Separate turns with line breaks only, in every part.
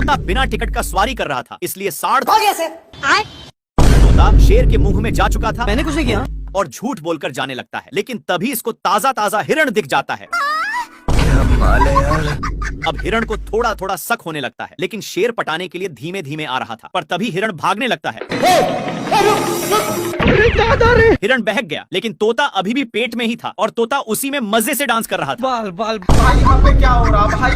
तोता बिना टिकट का सवारी कर रहा था, इसलिए साढ़
हो गया सर।
तोता शेर के मुंह में जा चुका था
मैंने कुछ नहीं किया
और झूठ बोलकर जाने लगता है, लेकिन तभी इसको ताजा ताजा हिरण दिख जाता है। अब हिरण को थोड़ा थोड़ा शक होने लगता है, लेकिन शेर पटाने के लिए धीमे धीमे आ रहा था। पर तभी हिरण भागने लगता है। हिरण बहक गया, लेकिन तोता अभी भी पेट में ही था और तोता उसी में मजे से डांस कर रहा था।
बाल बाल
भाई यहाँ पे क्या हो रहा भाई?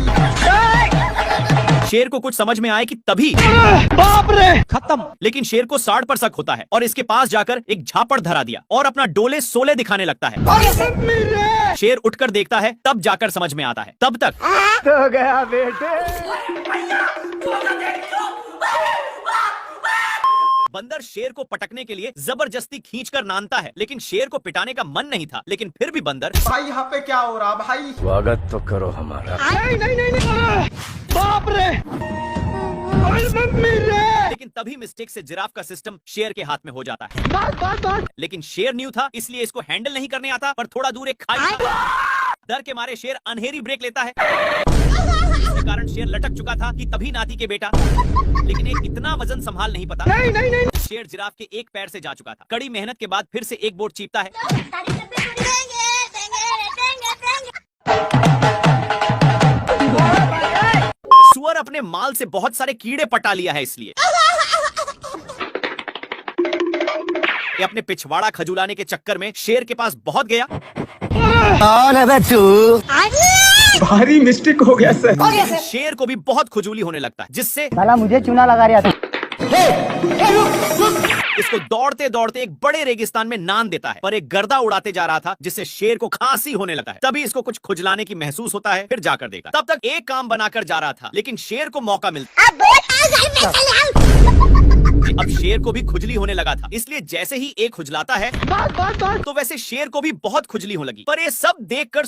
शेर को कुछ समझ में आए कि तभी
बाप रे खत्म।
लेकिन शेर को साढ़ पर शक होता है और इसके पास जाकर एक झापड़ धरा दिया और अपना डोले सोले दिखाने लगता है।
हो गया सर।
शेर उठकर देखता है, तब जाकर समझ में आता है। तब तक
तो गया बेटे।
बंदर शेर को पटकने के लिए जबरदस्ती खींचकर नानता है, लेकिन शेर को पिटाने का मन नहीं था। लेकिन फिर भी बंदर
भाई यहाँ पे क्या हो रहा भाई?
स्वागत तो करो हमारा।
नहीं बाप रे मम्मी रे।
लेकिन तभी मिस्टेक से जिराफ का सिस्टम शेर के हाथ में हो जाता है।
बात
लेकिन शेर न्यू था, इसलिए इसको हैंडल नहीं करने आता। पर थोड़ा दूर एक खाई था। डर के मारे शेर अनहेरी ब्रेक लेता है, इसके कारण शेर लटक चुका था कि तभी नाती के बेटा, लेकिन एक इतना वजन संभाल नहीं पता।
नहीं
शेर जिराफ के एक पैर से जा चुका था। कड़ी मेहनत के बाद फिर से एक बोर्ड चीपता है। सुअर अपने माल से बहुत सारे कीड़े पटा लिया है, इसलिए ये अपने पिछवाड़ा खजुलाने के चक्कर में शेर के पास बहुत गया।
भारी मिस्टेक हो गया सर।
लेकिन शेर को भी बहुत खुजली होने लगता है, जिससे
साला मुझे चूना लगा रहा था।
इसको दौड़ते दौड़ते एक बड़े रेगिस्तान में नान देता है। पर एक गर्दा उड़ाते जा रहा था, जिससे शेर को खांसी होने लगा है। तभी इसको कुछ खुजलाने की महसूस होता है, फिर जाकर देखा। तब तक एक काम बनाकर जा रहा था, लेकिन शेर को मौका मिलता। अब शेर को भी खुजली होने लगा था, इसलिए जैसे ही एक खुजलाता है तो वैसे शेर को भी बहुत खुजली होने लगी। पर ये सब देखकर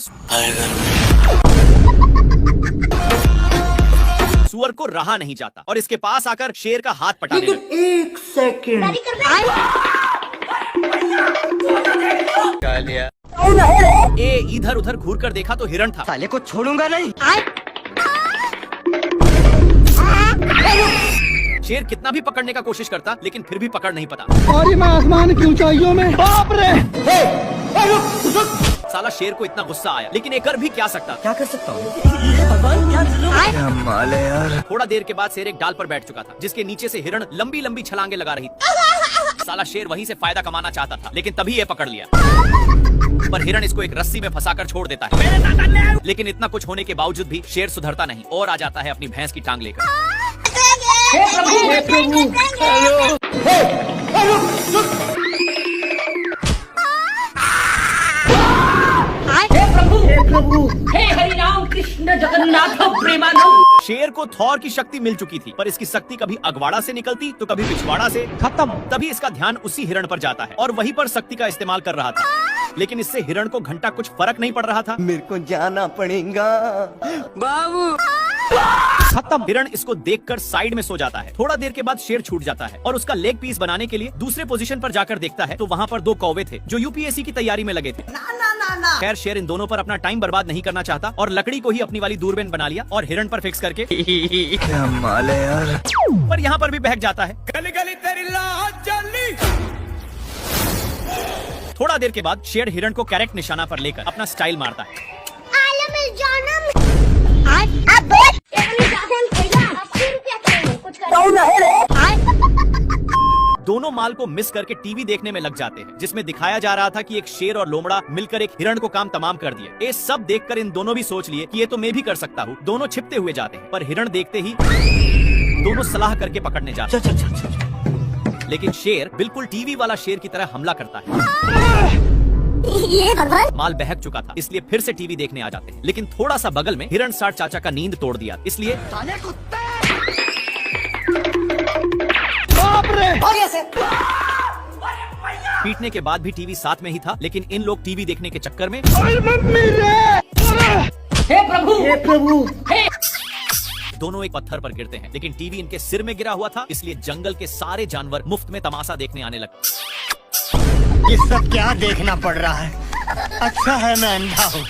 सुअर को रहा नहीं जाता और इसके पास आकर शेर का हाथ पटाने लगा।
एक सेकंड
ए इधर उधर घूर कर देखा तो हिरण था।
साले को छोड़ूंगा नहीं।
शेर कितना भी पकड़ने का कोशिश करता, लेकिन फिर भी पकड़ नहीं पाता।
और मैं आसमान की ऊंचाइयों में। बाप रे
साला शेर को इतना गुस्सा आया, लेकिन एक कर भी क्या सकता।
क्या कर सकता हूँ? भगवान क्या
यार।
थोड़ा देर के बाद शेर एक डाल पर बैठ चुका था, जिसके नीचे से हिरण लंबी लंबी छलांगे लगा रही थी। साला शेर वहीं से फायदा कमाना चाहता था, लेकिन तभी ये पकड़ लिया। पर हिरण इसको एक रस्सी में फंसाकर छोड़ देता है। लेकिन इतना कुछ होने के बावजूद भी शेर सुधरता नहीं और आ जाता है अपनी भैंस की टांग लेकर।
हे हरि राम कृष्ण जगन्नाथ प्रेमानंद।
शेर को थॉर की शक्ति मिल चुकी थी, पर इसकी शक्ति कभी अगवाड़ा से निकलती तो कभी पिछवाड़ा से।
खत्म।
तभी इसका ध्यान उसी हिरण पर जाता है और वहीं पर शक्ति का इस्तेमाल कर रहा था। लेकिन इससे हिरण को घंटा कुछ फर्क नहीं पड़ रहा था।
मेरे को जाना पड़ेगा बाबू।
खत्म। हिरण इसको देखकर साइड में सो जाता है। थोड़ा देर के बाद शेर छूट जाता है और उसका लेग पीस बनाने के लिए दूसरे पोजीशन पर जाकर देखता है तो वहाँ पर दो कौवे थे जो यूपीएससी की तैयारी में लगे थे। खैर शेर इन दोनों पर अपना टाइम बर्बाद नहीं करना चाहता और लकड़ी को ही अपनी वाली दूरबीन बना लिया और हिरण पर फिक्स करके
यार।
पर यहाँ पर भी बहक जाता है। थोड़ा देर के बाद शेर हिरण को करेक्ट निशाना पर लेकर अपना स्टाइल मारता है। दोनों माल को मिस करके टीवी देखने में लग जाते हैं, जिसमें दिखाया जा रहा था कि एक शेर और लोमड़ा मिलकर एक हिरण को काम तमाम कर दिया। ये सब देखकर इन दोनों भी सोच लिए कि ये तो मैं भी कर सकता हूँ। दोनों छिपते हुए जाते हैं, पर हिरण देखते ही दोनों सलाह करके पकड़ने जाते हैं। लेकिन शेर बिल्कुल टीवी वाला शेर की तरह हमला करता है। माल बहक चुका था, इसलिए फिर से टीवी देखने आ जाते हैं। लेकिन थोड़ा सा बगल में हिरण साठ चाचा का नींद तोड़ दिया, इसलिए पीटने के बाद भी टीवी साथ में ही था। लेकिन इन लोग टीवी देखने के चक्कर में
हे प्रभु
दोनों एक पत्थर पर गिरते हैं। लेकिन टीवी इनके सिर में गिरा हुआ था, इसलिए जंगल के सारे जानवर मुफ्त में तमाशा देखने आने लगे।
ये सब क्या देखना पड़ रहा है? अच्छा है मैं अंधा हूँ।